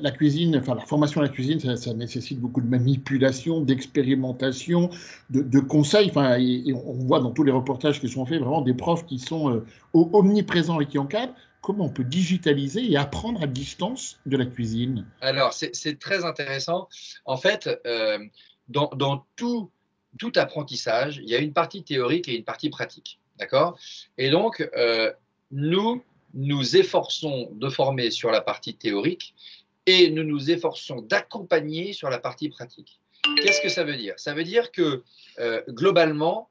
la cuisine, enfin la formation à la cuisine, ça nécessite beaucoup de manipulation, d'expérimentation, de conseils. Enfin, et on voit dans tous les reportages qui sont faits vraiment des profs qui sont omniprésents et qui encadrent. Comment on peut digitaliser et apprendre à distance de la cuisine? Alors, c'est très intéressant. En fait, dans tout apprentissage, il y a une partie théorique et une partie pratique. D'accord? Et donc, nous nous efforçons de former sur la partie théorique et nous nous efforçons d'accompagner sur la partie pratique. Qu'est-ce que ça veut dire? Ça veut dire que globalement,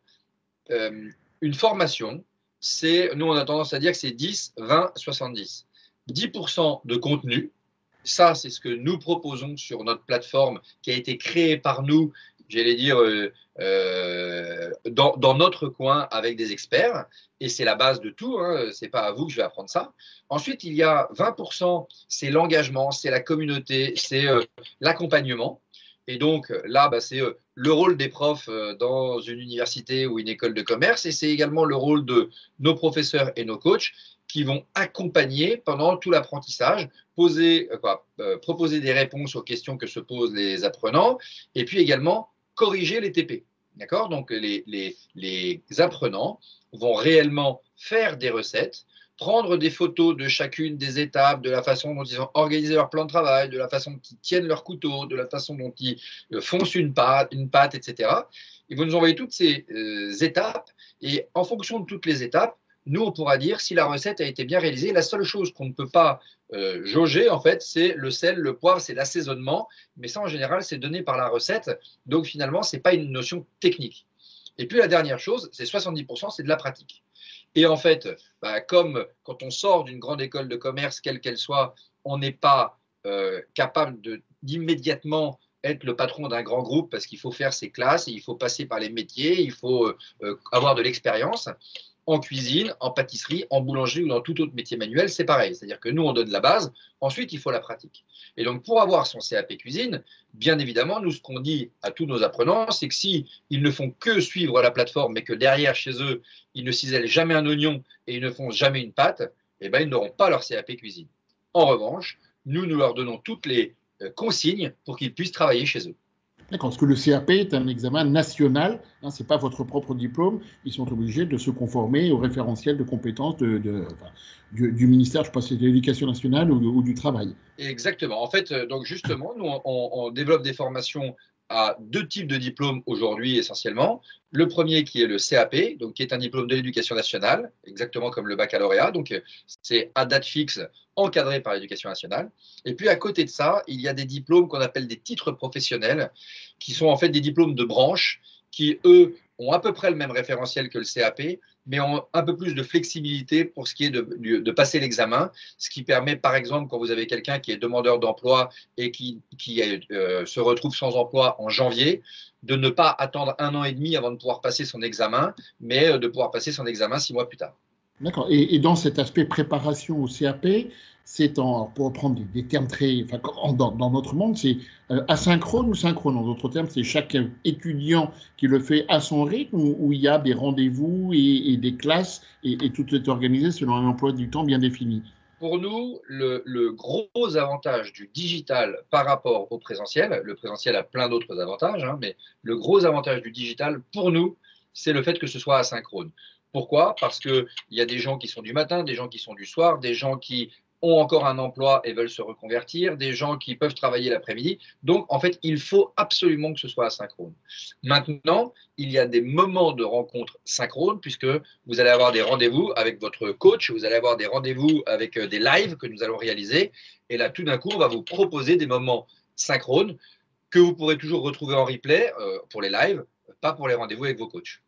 une formation, nous on a tendance à dire que c'est 10, 20, 70. 10% de contenu, ça c'est ce que nous proposons sur notre plateforme qui a été créée par nous, j'allais dire, dans notre coin avec des experts, et c'est la base de tout, hein, c'est pas à vous que je vais apprendre ça. Ensuite, il y a 20%, c'est l'engagement, c'est la communauté, c'est l'accompagnement. Et donc là, bah, c'est le rôle des profs dans une université ou une école de commerce, et c'est également le rôle de nos professeurs et nos coachs qui vont accompagner pendant tout l'apprentissage, proposer des réponses aux questions que se posent les apprenants, et puis également corriger les TP. D'accord? Donc les apprenants vont réellement faire des recettes, prendre des photos de chacune des étapes, de la façon dont ils ont organisé leur plan de travail, de la façon dont ils tiennent leur couteau, de la façon dont ils foncent une pâte, etc. Ils vont nous envoyer toutes ces étapes, et en fonction de toutes les étapes, nous, on pourra dire si la recette a été bien réalisée. La seule chose qu'on ne peut pas jauger, en fait, c'est le sel, le poivre, c'est l'assaisonnement. Mais ça, en général, c'est donné par la recette. Donc, finalement, ce n'est pas une notion technique. Et puis, la dernière chose, c'est 70%, c'est de la pratique. Et en fait, bah, comme quand on sort d'une grande école de commerce, quelle qu'elle soit, on n'est pas capable d'immédiatement être le patron d'un grand groupe parce qu'il faut faire ses classes, et il faut passer par les métiers, il faut avoir de l'expérience. En cuisine, en pâtisserie, en boulangerie ou dans tout autre métier manuel, c'est pareil. C'est-à-dire que nous, on donne la base, ensuite, il faut la pratique. Et donc, pour avoir son CAP cuisine, bien évidemment, nous, ce qu'on dit à tous nos apprenants, c'est que si ils ne font que suivre la plateforme, mais que derrière, chez eux, ils ne cisèlent jamais un oignon et ils ne font jamais une pâte, eh ben, ils n'auront pas leur CAP cuisine. En revanche, nous leur donnons toutes les consignes pour qu'ils puissent travailler chez eux. D'accord, parce que le CAP est un examen national, hein, ce n'est pas votre propre diplôme, ils sont obligés de se conformer au référentiel de compétences enfin, du ministère, je ne sais pas si c'est de l'Éducation nationale ou du Travail. Exactement. En fait, donc justement, nous, on développe des formations à deux types de diplômes aujourd'hui essentiellement. Le premier qui est le CAP, donc qui est un diplôme de l'éducation nationale, exactement comme le baccalauréat. Donc c'est à date fixe, encadré par l'éducation nationale. Et puis à côté de ça, il y a des diplômes qu'on appelle des titres professionnels, qui sont en fait des diplômes de branche, qui eux ont à peu près le même référentiel que le CAP, mais ont un peu plus de flexibilité pour ce qui est de passer l'examen, ce qui permet, par exemple, quand vous avez quelqu'un qui est demandeur d'emploi et qui se retrouve sans emploi en janvier, de ne pas attendre 1 an et demi avant de pouvoir passer son examen, mais de pouvoir passer son examen 6 mois plus tard. D'accord. Et dans cet aspect préparation au CAP, pour reprendre des termes très, enfin, dans notre monde, c'est asynchrone ou synchrone. En d'autres termes, c'est chaque étudiant qui le fait à son rythme, où il y a des rendez-vous et des classes, et tout est organisé selon un emploi du temps bien défini. Pour nous, le gros avantage du digital par rapport au présentiel, le présentiel a plein d'autres avantages, hein, mais le gros avantage du digital pour nous, c'est le fait que ce soit asynchrone. Pourquoi? Parce qu'il y a des gens qui sont du matin, des gens qui sont du soir, des gens qui ont encore un emploi et veulent se reconvertir, des gens qui peuvent travailler l'après-midi. Donc, en fait, il faut absolument que ce soit asynchrone. Maintenant, il y a des moments de rencontre synchrone, puisque vous allez avoir des rendez-vous avec votre coach, vous allez avoir des rendez-vous avec des lives que nous allons réaliser. Et là, tout d'un coup, on va vous proposer des moments synchrones que vous pourrez toujours retrouver en replay pour les lives, pas pour les rendez-vous avec vos coachs.